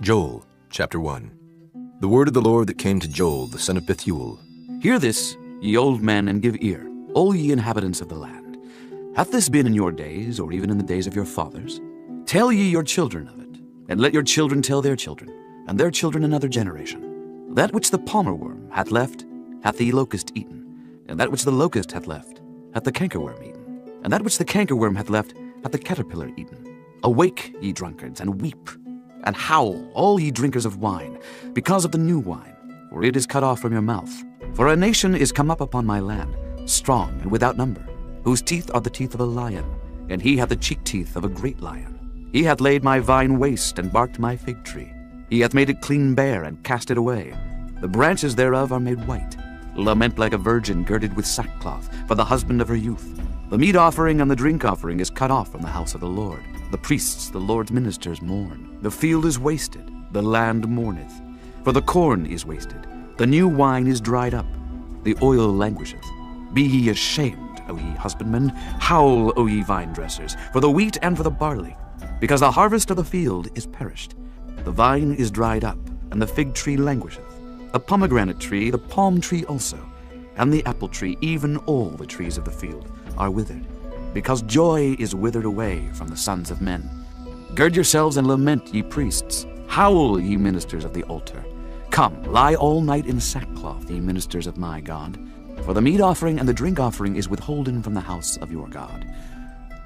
Joel, chapter 1. The word of the Lord that came to Joel, the son of Bethuel. Hear this, ye old men, and give ear, all ye inhabitants of the land. Hath this been in your days, or even in the days of your fathers? Tell ye your children of it, and let your children tell their children, and their children another generation. That which the palmer worm hath left, hath the locust eaten, and that which the locust hath left, hath the cankerworm eaten, and that which the cankerworm hath left, hath the caterpillar eaten. Awake, ye drunkards, and weep, and howl, all ye drinkers of wine, because of the new wine, for it is cut off from your mouth. For a nation is come up upon my land, strong and without number, whose teeth are the teeth of a lion, and he hath the cheek teeth of a great lion. He hath laid my vine waste, and barked my fig tree. He hath made it clean bare, and cast it away. The branches thereof are made white. Lament like a virgin girded with sackcloth, for the husband of her youth. The meat offering and the drink offering is cut off from the house of the Lord. The priests, the Lord's ministers, mourn. The field is wasted, the land mourneth. For the corn is wasted, the new wine is dried up, the oil languisheth. Be ye ashamed, O ye husbandmen, howl, O ye vine dressers, for the wheat and for the barley, because the harvest of the field is perished. The vine is dried up, and the fig tree languisheth. The pomegranate tree, the palm tree also, and the apple tree, even all the trees of the field, are withered, because joy is withered away from the sons of men. Gird yourselves and lament, ye priests. Howl, ye ministers of the altar. Come, lie all night in sackcloth, ye ministers of my God. For the meat offering and the drink offering is withholden from the house of your God.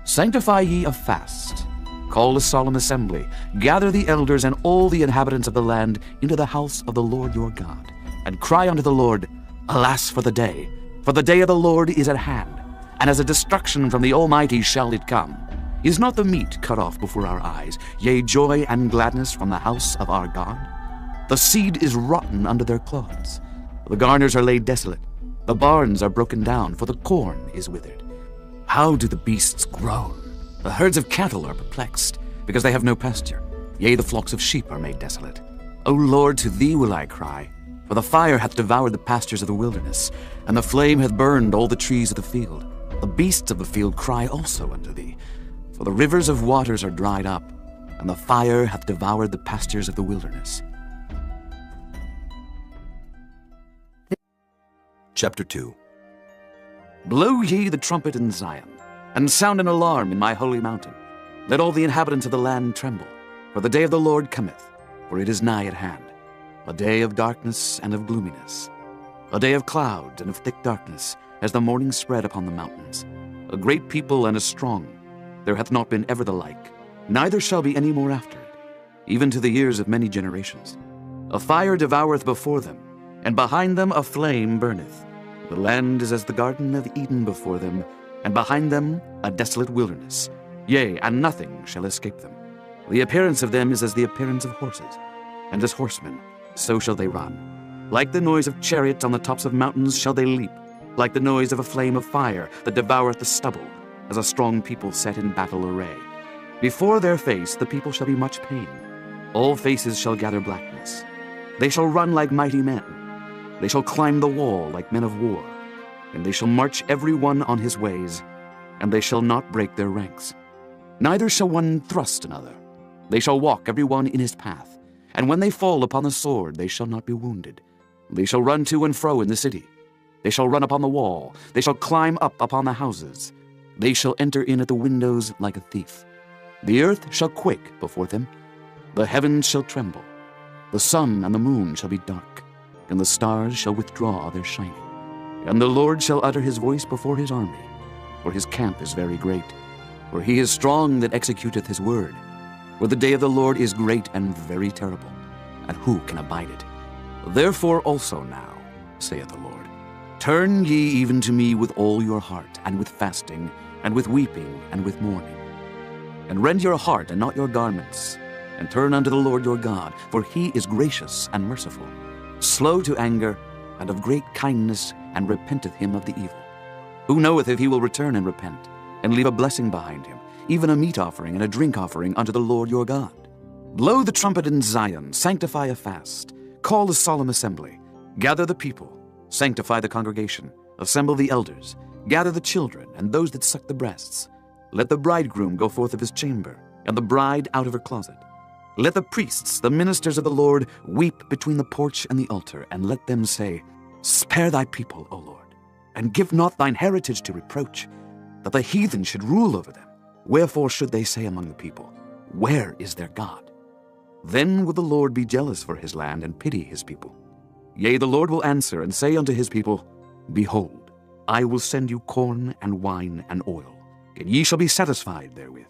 Sanctify ye a fast. Call a solemn assembly. Gather the elders and all the inhabitants of the land into the house of the Lord your God. And cry unto the Lord, Alas for the day! For the day of the Lord is at hand, and as a destruction from the Almighty shall it come. Is not the meat cut off before our eyes, yea, joy and gladness from the house of our God? The seed is rotten under their clods. The garners are laid desolate. The barns are broken down, for the corn is withered. How do the beasts groan? The herds of cattle are perplexed, because they have no pasture. Yea, the flocks of sheep are made desolate. O Lord, to thee will I cry, for the fire hath devoured the pastures of the wilderness, and the flame hath burned all the trees of the field. The beasts of the field cry also unto thee, for the rivers of waters are dried up, and the fire hath devoured the pastures of the wilderness. Chapter 2. Blow ye the trumpet in Zion, and sound an alarm in my holy mountain. Let all the inhabitants of the land tremble, for the day of the Lord cometh, for it is nigh at hand. A day of darkness and of gloominess, a day of clouds and of thick darkness, as the morning spread upon the mountains. A great people and a strong, there hath not been ever the like, neither shall be any more after it, even to the years of many generations. A fire devoureth before them, and behind them a flame burneth. The land is as the garden of Eden before them, and behind them a desolate wilderness. Yea, and nothing shall escape them. The appearance of them is as the appearance of horses, and as horsemen, so shall they run. Like the noise of chariots on the tops of mountains shall they leap, like the noise of a flame of fire that devoureth the stubble, as a strong people set in battle array. Before their face the people shall be much pain. All faces shall gather blackness. They shall run like mighty men. They shall climb the wall like men of war. And they shall march every one on his ways, and they shall not break their ranks. Neither shall one thrust another. They shall walk every one in his path. And when they fall upon the sword, they shall not be wounded. They shall run to and fro in the city. They shall run upon the wall. They shall climb up upon the houses. They shall enter in at the windows like a thief. The earth shall quake before them. The heavens shall tremble. The sun and the moon shall be dark, and the stars shall withdraw their shining. And the Lord shall utter his voice before his army, for his camp is very great. For he is strong that executeth his word. For the day of the Lord is great and very terrible, and who can abide it? Therefore also now, saith the Lord, turn ye even to me with all your heart, and with fasting, and with weeping, and with mourning. And rend your heart and not your garments, and turn unto the Lord your God, for he is gracious and merciful, slow to anger, and of great kindness, and repenteth him of the evil. Who knoweth if he will return and repent, and leave a blessing behind him, even a meat offering and a drink offering unto the Lord your God? Blow the trumpet in Zion, sanctify a fast, call a solemn assembly, gather the people, sanctify the congregation, assemble the elders, gather the children and those that suck the breasts. Let the bridegroom go forth of his chamber, and the bride out of her closet. Let the priests, the ministers of the Lord, weep between the porch and the altar, and let them say, Spare thy people, O Lord, and give not thine heritage to reproach, that the heathen should rule over them. Wherefore should they say among the people, Where is their God? Then will the Lord be jealous for his land and pity his people. Yea, the Lord will answer and say unto his people, Behold, I will send you corn and wine and oil, and ye shall be satisfied therewith.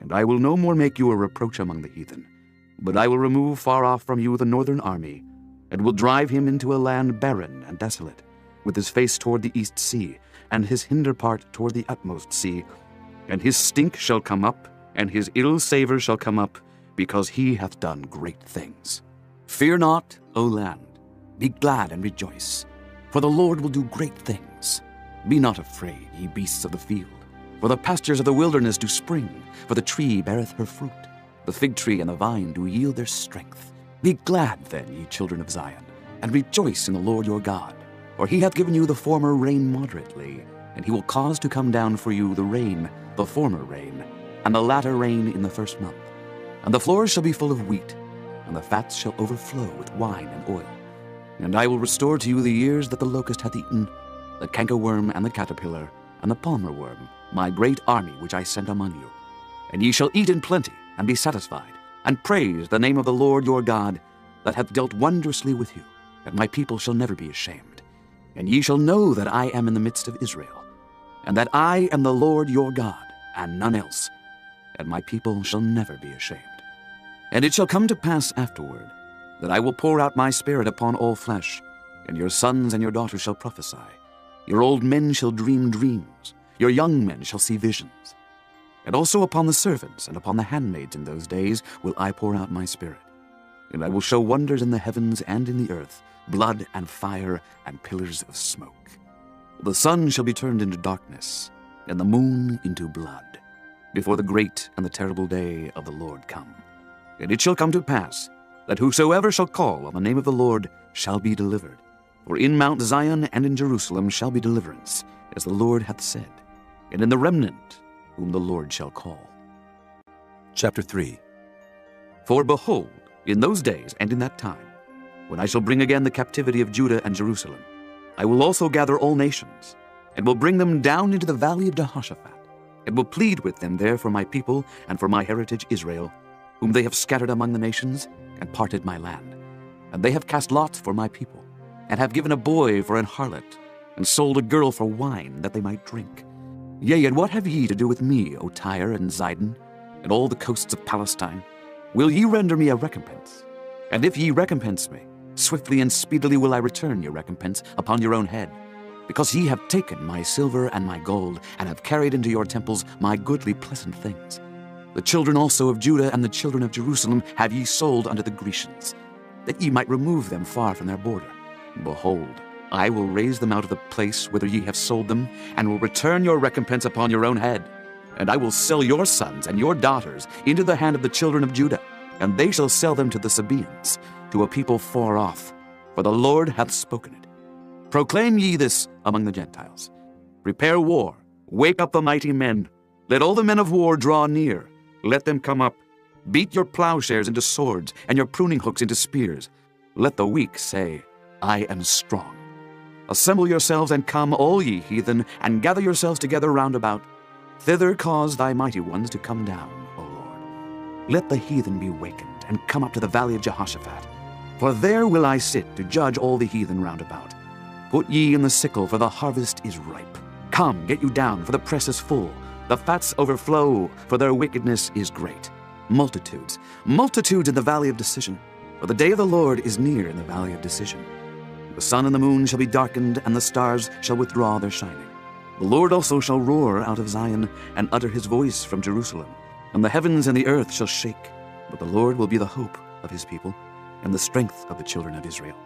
And I will no more make you a reproach among the heathen, but I will remove far off from you the northern army, and will drive him into a land barren and desolate, with his face toward the east sea, and his hinder part toward the utmost sea. And his stink shall come up, and his ill savour shall come up, because he hath done great things. Fear not, O land, be glad and rejoice, for the Lord will do great things. Be not afraid, ye beasts of the field, for the pastures of the wilderness do spring, for the tree beareth her fruit. The fig tree and the vine do yield their strength. Be glad then, ye children of Zion, and rejoice in the Lord your God. For he hath given you the former rain moderately, and he will cause to come down for you the rain, the former rain, and the latter rain in the first month. And the floors shall be full of wheat, and the fats shall overflow with wine and oil. And I will restore to you the years that the locust hath eaten, the cankerworm and the caterpillar, and the palmer worm, my great army which I sent among you. And ye shall eat in plenty, and be satisfied, and praise the name of the Lord your God, that hath dealt wondrously with you, and my people shall never be ashamed. And ye shall know that I am in the midst of Israel, and that I am the Lord your God, and none else, and my people shall never be ashamed. And it shall come to pass afterward, that I will pour out my spirit upon all flesh, and your sons and your daughters shall prophesy. Your old men shall dream dreams, your young men shall see visions. And also upon the servants and upon the handmaids in those days will I pour out my spirit. And I will show wonders in the heavens and in the earth, blood and fire and pillars of smoke. The sun shall be turned into darkness, and the moon into blood, before the great and the terrible day of the Lord come. And it shall come to pass, that whosoever shall call on the name of the Lord shall be delivered. For in Mount Zion and in Jerusalem shall be deliverance, as the Lord hath said, and in the remnant whom the Lord shall call. Chapter 3. For behold, in those days and in that time, when I shall bring again the captivity of Judah and Jerusalem, I will also gather all nations, and will bring them down into the valley of Jehoshaphat, and will plead with them there for my people and for my heritage Israel, whom they have scattered among the nations, and parted my land. And they have cast lots for my people, and have given a boy for an harlot, and sold a girl for wine, that they might drink. Yea, and what have ye to do with me, O Tyre and Zidon, and all the coasts of Palestine? Will ye render me a recompense? And if ye recompense me, swiftly and speedily will I return your recompense upon your own head. Because ye have taken my silver and my gold, and have carried into your temples my goodly pleasant things. The children also of Judah and the children of Jerusalem have ye sold unto the Grecians, that ye might remove them far from their border. Behold, I will raise them out of the place whither ye have sold them, and will return your recompense upon your own head. And I will sell your sons and your daughters into the hand of the children of Judah, and they shall sell them to the Sabaeans, to a people far off, for the Lord hath spoken it. Proclaim ye this among the Gentiles. Prepare war, wake up the mighty men. Let all the men of war draw near. Let them come up. Beat your plowshares into swords, and your pruning hooks into spears. Let the weak say, I am strong. Assemble yourselves and come, all ye heathen, and gather yourselves together round about. Thither cause thy mighty ones to come down, O Lord. Let the heathen be wakened, and come up to the valley of Jehoshaphat. For there will I sit to judge all the heathen round about. Put ye in the sickle, for the harvest is ripe. Come, get you down, for the press is full. The fats overflow, for their wickedness is great. Multitudes, multitudes in the valley of decision. For the day of the Lord is near in the valley of decision. The sun and the moon shall be darkened, and the stars shall withdraw their shining. The Lord also shall roar out of Zion, and utter his voice from Jerusalem. And the heavens and the earth shall shake. But the Lord will be the hope of his people, and the strength of the children of Israel.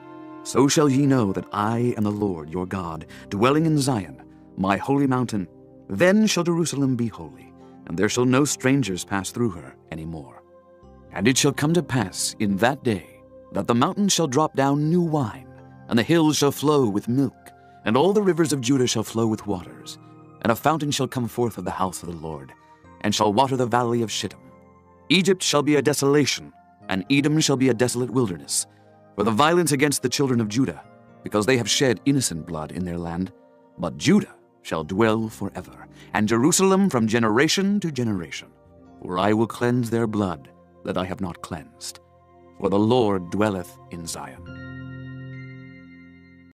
So shall ye know that I am the Lord your God, dwelling in Zion, my holy mountain. Then shall Jerusalem be holy, and there shall no strangers pass through her any more. And it shall come to pass in that day, that the mountains shall drop down new wine, and the hills shall flow with milk, and all the rivers of Judah shall flow with waters. And a fountain shall come forth of the house of the Lord, and shall water the valley of Shittim. Egypt shall be a desolation, And Edom shall be a desolate wilderness, for the violence against the children of Judah, because they have shed innocent blood in their land. But Judah shall dwell forever, and Jerusalem from generation to generation. For I will cleanse their blood that I have not cleansed. For the Lord dwelleth in Zion.